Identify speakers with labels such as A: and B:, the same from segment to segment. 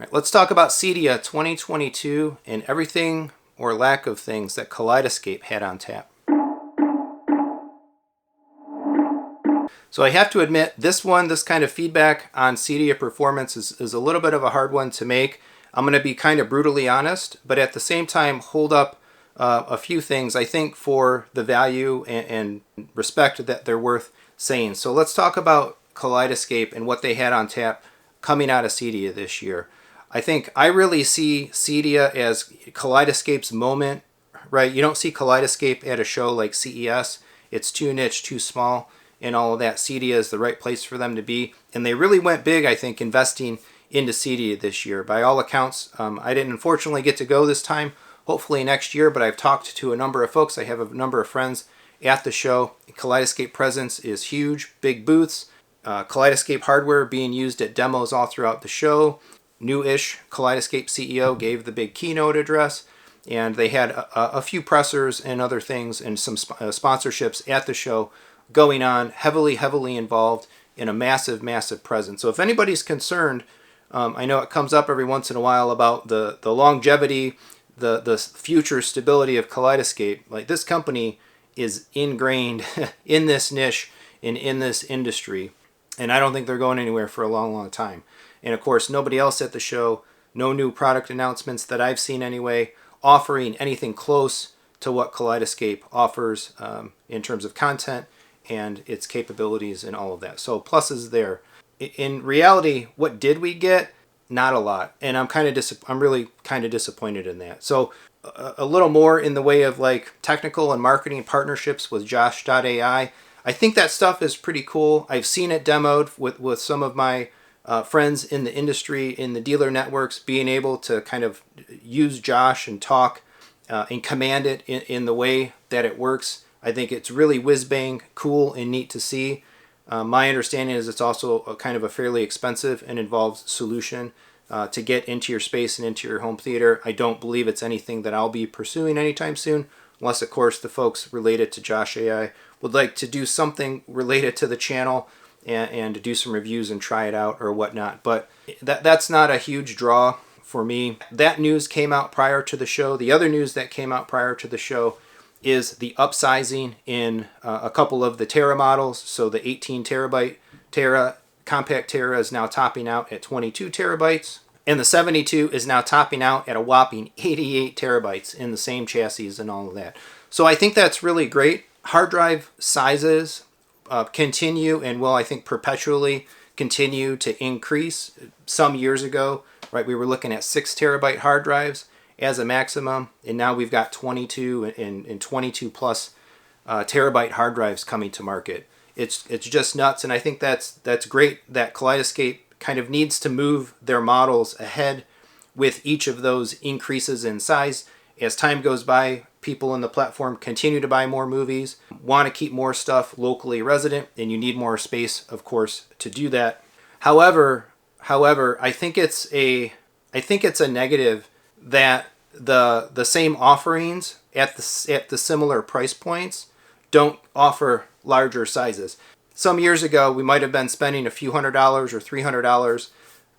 A: right, let's talk about CEDIA 2022 and everything or lack of things that Kaleidescape had on tap. So I have to admit, this kind of feedback on CEDIA performance is a little bit of a hard one to make. I'm going to be kind of brutally honest, but at the same time hold up a few things I think for the value and respect that they're worth saying. So let's talk about Kaleidescape and what they had on tap coming out of CEDIA this year. I really see CEDIA as Kaleidescape's moment, right? You don't see Kaleidescape at a show like CES. It's too niche, too small, and all of that. CEDIA is the right place for them to be. And they really went big, I think, investing into CEDIA this year. By all accounts, I didn't unfortunately get to go this time, hopefully next year, but I've talked to a number of folks. I have a number of friends at the show. Kaleidescape presence is huge, big booths. Kaleidescape hardware being used at demos all throughout the show. New-ish Kaleidescape CEO gave the big keynote address, and they had a few pressers and other things and some sponsorships at the show going on, heavily involved in a massive presence. So if anybody's concerned, I know it comes up every once in a while about the longevity, the future stability of Kaleidescape. Like, this company is ingrained in this niche and in this industry, and I don't think they're going anywhere for a long time. And of course, nobody else at the show, no new product announcements that I've seen anyway, offering anything close to what Kaleidescape offers in terms of content and its capabilities and all of that. So pluses there. In reality, what did we get? Not a lot, and I'm really kind of disappointed in that. So a little more in the way of like technical and marketing partnerships with Josh.ai. I think that stuff is pretty cool. I've seen it demoed with some of my friends in the industry, in the dealer networks, being able to kind of use Josh and talk and command it in the way that it works. I think it's really whiz-bang cool and neat to see. My understanding is it's also a kind of a fairly expensive and involved solution to get into your space and into your home theater. I don't believe it's anything that I'll be pursuing anytime soon, unless, of course, the folks related to Josh.ai would like to do something related to the channel and to do some reviews and try it out or whatnot. But that's not a huge draw for me. That news came out prior to the show. The other news that came out prior to the show is the upsizing in a couple of the Terra models. So the 18 terabyte Terra, compact Terra, is now topping out at 22 terabytes. And the 72 is now topping out at a whopping 88 terabytes in the same chassis and all of that. So I think that's really great. Hard drive sizes continue and will, I think, perpetually continue to increase. Some years ago, right, we were looking at 6 terabyte hard drives as a maximum, and now we've got 22 and 22 plus terabyte hard drives coming to market. It's just nuts, and I think that's great that Kaleidescape kind of needs to move their models ahead with each of those increases in size. As time goes by, people in the platform continue to buy more movies, want to keep more stuff locally resident, and you need more space, of course, to do that. However, I think it's a negative that the same offerings at the similar price points don't offer larger sizes. Some years ago, we might have been spending a few $100s or $300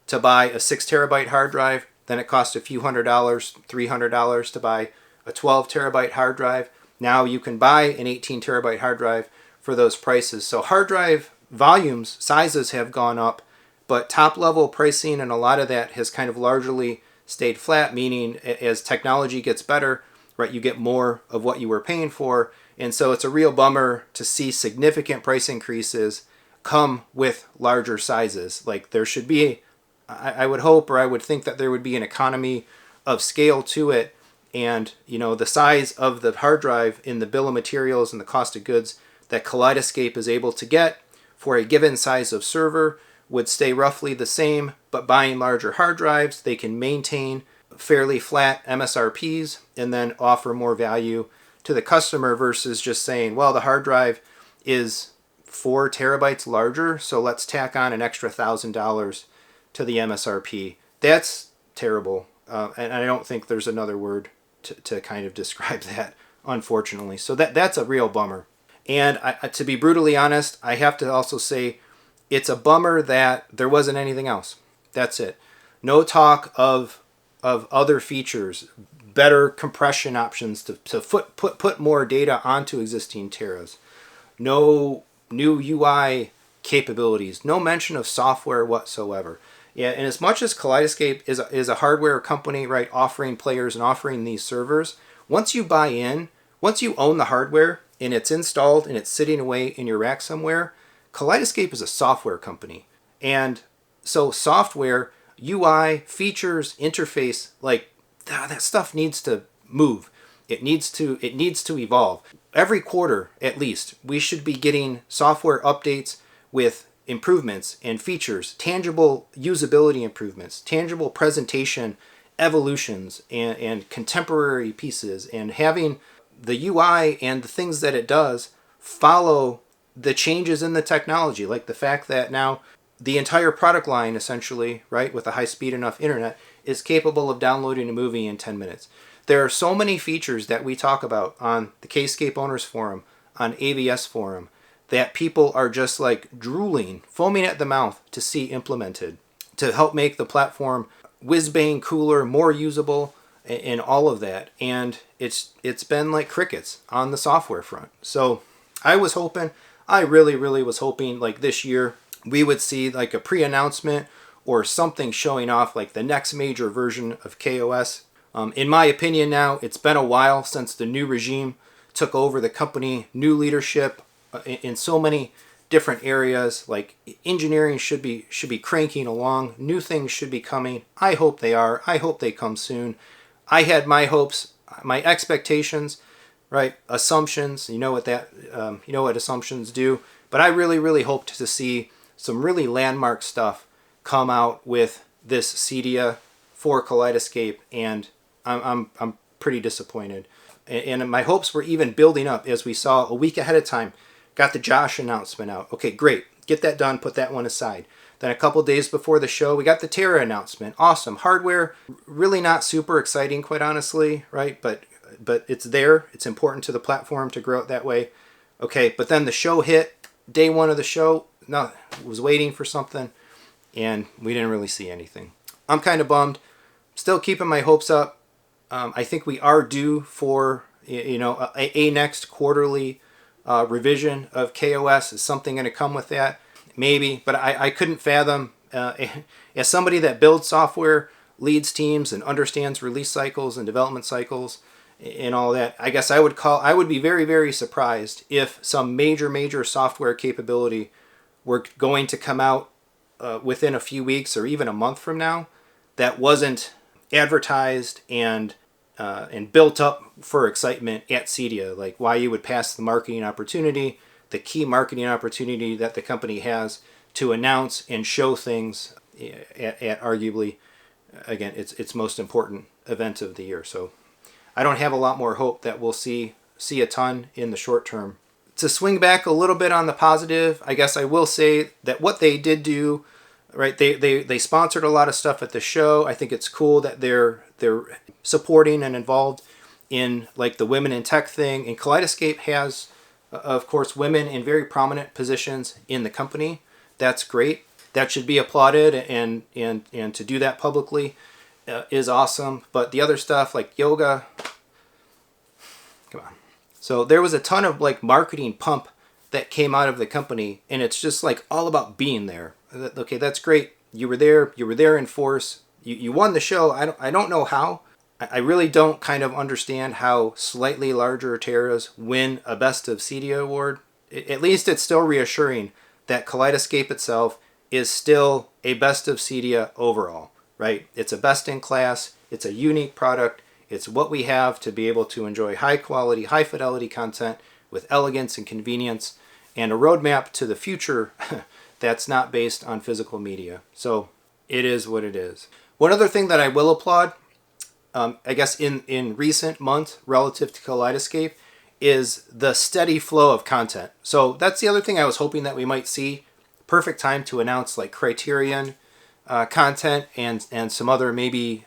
A: to buy a 6 terabyte hard drive. Then it cost a few $100, $300 to buy a 12 terabyte hard drive. Now you can buy an 18 terabyte hard drive for those prices. So hard drive volumes, sizes have gone up, but top level pricing and a lot of that has kind of largely stayed flat, meaning as technology gets better, right, you get more of what you were paying for. And so it's a real bummer to see significant price increases come with larger sizes. Like, there should be, I would hope, or I would think that there would be an economy of scale to it. And, you know, the size of the hard drive in the bill of materials and the cost of goods that Kaleidescape is able to get for a given size of server would stay roughly the same, but buying larger hard drives, they can maintain fairly flat MSRPs and then offer more value to the customer versus just saying, well, the hard drive is 4 terabytes larger, so let's tack on an extra $1,000 to the MSRP. That's terrible, and I don't think there's another word to kind of describe that, unfortunately. So that's a real bummer. And to be brutally honest, I have to also say it's a bummer that there wasn't anything else. That's it. No talk of other features, better compression options to put more data onto existing Terras. No new UI capabilities. No mention of software whatsoever. Yeah, and as much as Kaleidescape is a hardware company, right, offering players and offering these servers, once you buy in, once you own the hardware and it's installed and it's sitting away in your rack somewhere, Kaleidescape is a software company. And so software, UI, features, interface, like that stuff needs to move. It needs to evolve. Every quarter, at least, we should be getting software updates with improvements and features, tangible usability improvements, tangible presentation evolutions, and contemporary pieces, and having the UI and the things that it does follow the changes in the technology, like the fact that now the entire product line, essentially, right, with a high-speed enough internet, is capable of downloading a movie in 10 minutes. There are so many features that we talk about on the Kscape Owners Forum, on AVS Forum, that people are just like drooling, foaming at the mouth to see implemented, to help make the platform whiz-bang cooler, more usable, and all of that. And it's been like crickets on the software front. So I really was hoping like this year we would see like a pre-announcement or something showing off like the next major version of KOS. In my opinion now, it's been a while since the new regime took over the company, new leadership in so many different areas. Like engineering should be cranking along, new things should be coming. I hope they are. I hope they come soon. I had my hopes, my expectations, right? Assumptions. You know what assumptions do. But I really hoped to see some really landmark stuff come out with this CEDIA for Kaleidescape, and I'm pretty disappointed. And my hopes were even building up as we saw a week ahead of time. Got the Josh announcement out. Okay, great. Get that done. Put that one aside. Then a couple days before the show, we got the Terra announcement. Awesome. Hardware, really not super exciting, quite honestly, right? But it's there. It's important to the platform to grow it that way. Okay, but then the show hit. Day one of the show, no, was waiting for something, and we didn't really see anything. I'm kind of bummed. Still keeping my hopes up. I think we are due for a next quarterly revision of KOS. Is something going to come with that? Maybe, but I couldn't fathom, as somebody that builds software, leads teams, and understands release cycles and development cycles and all that, I guess I would be very surprised if some major software capability were going to come out within a few weeks or even a month from now that wasn't advertised and built up for excitement at CEDIA. Like why you would pass the marketing opportunity, the key marketing opportunity that the company has to announce and show things at arguably, again, its most important event of the year. So I don't have a lot more hope that we'll see a ton in the short term. To swing back a little bit on the positive, I guess I will say that what they did do, right? They sponsored a lot of stuff at the show. I think it's cool that they're supporting and involved in like the women in tech thing. And Kaleidescape has, of course, women in very prominent positions in the company. That's great. That should be applauded, and to do that publicly is awesome. But the other stuff like yoga, come on. So there was a ton of like marketing pump that came out of the company, and it's just like all about being there. Okay, that's great. You were there in force. You won the show. I don't know how. I really don't kind of understand how slightly larger Terras win a Best of CEDIA award. At least it's still reassuring that Kaleidescape itself is still a Best of CEDIA overall, right? It's a best in class. It's a unique product. It's what we have to be able to enjoy high quality, high fidelity content with elegance and convenience, and a roadmap to the future that's not based on physical media. So it is what it is. One other thing that I will applaud, I guess in recent months relative to Kaleidescape, is the steady flow of content. So that's the other thing I was hoping that we might see. Perfect time to announce like Criterion content and some other maybe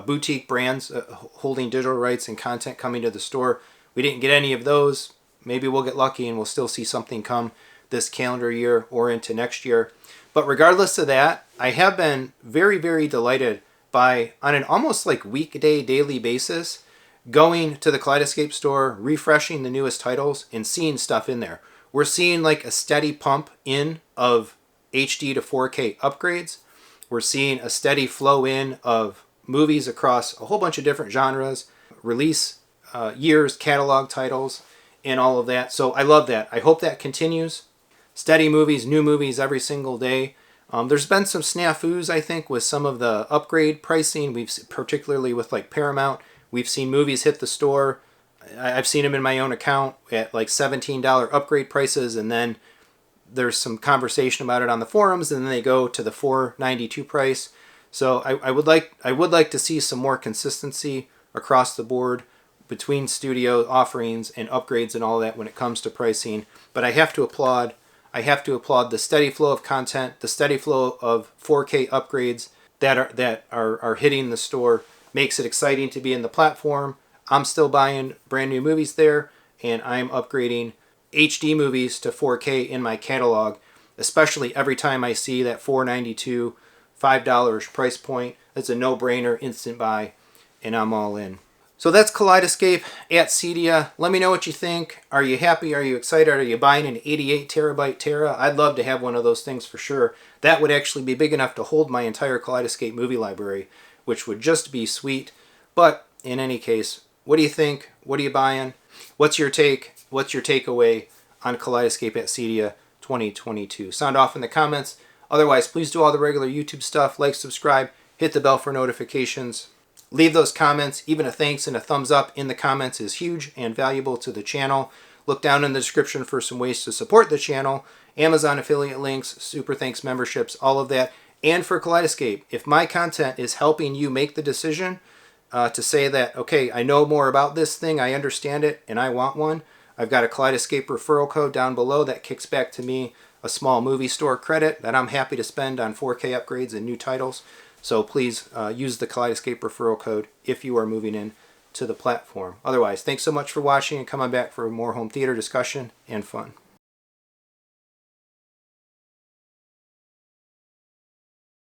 A: boutique brands holding digital rights and content coming to the store. We didn't get any of those. Maybe we'll get lucky and we'll still see something come this calendar year or into next year. But regardless of that, I have been very, very delighted by, on an almost like weekday, daily basis, going to the Kaleidescape store, refreshing the newest titles, and seeing stuff in there. We're seeing like a steady pump in of HD to 4K upgrades. We're seeing a steady flow in of movies across a whole bunch of different genres, release years, catalog titles, and all of that. So I love that. I hope that continues. Steady movies, new movies every single day. There's been some snafus, I think, with some of the upgrade pricing. Particularly with like Paramount, we've seen movies hit the store. I've seen them in my own account at like $17 upgrade prices, and then there's some conversation about it on the forums, and then they go to the $4.92 price. So I would like to see some more consistency across the board between studio offerings and upgrades and all that when it comes to pricing. But I have to applaud the steady flow of content, the steady flow of 4K upgrades that are hitting the store. Makes it exciting to be in the platform. I'm still buying brand new movies there, and I'm upgrading HD movies to 4K in my catalog, especially every time I see that $4.92, $5 price point. That's a no-brainer, instant buy, and I'm all in. So that's Kaleidescape at CEDIA. Let me know what you think. Are you happy? Are you excited? Are you buying an 88 terabyte Terra? I'd love to have one of those things for sure. That would actually be big enough to hold my entire Kaleidescape movie library, which would just be sweet. But in any case, what do you think? What are you buying? What's your take? What's your takeaway on Kaleidescape at CEDIA 2022? Sound off in the comments. Otherwise, please do all the regular YouTube stuff. Like, subscribe, hit the bell for notifications. Leave those comments. Even a thanks and a thumbs up in the comments is huge and valuable to the channel. Look down in the description for some ways to support the channel. Amazon affiliate links, super thanks memberships, all of that. And for Kaleidescape, if my content is helping you make the decision to say that, okay, I know more about this thing, I understand it, and I want one, I've got a Kaleidescape referral code down below that kicks back to me a small movie store credit that I'm happy to spend on 4K upgrades and new titles. So please use the Kaleidescape referral code if you are moving in to the platform. Otherwise, thanks so much for watching, and come on back for more home theater discussion and fun.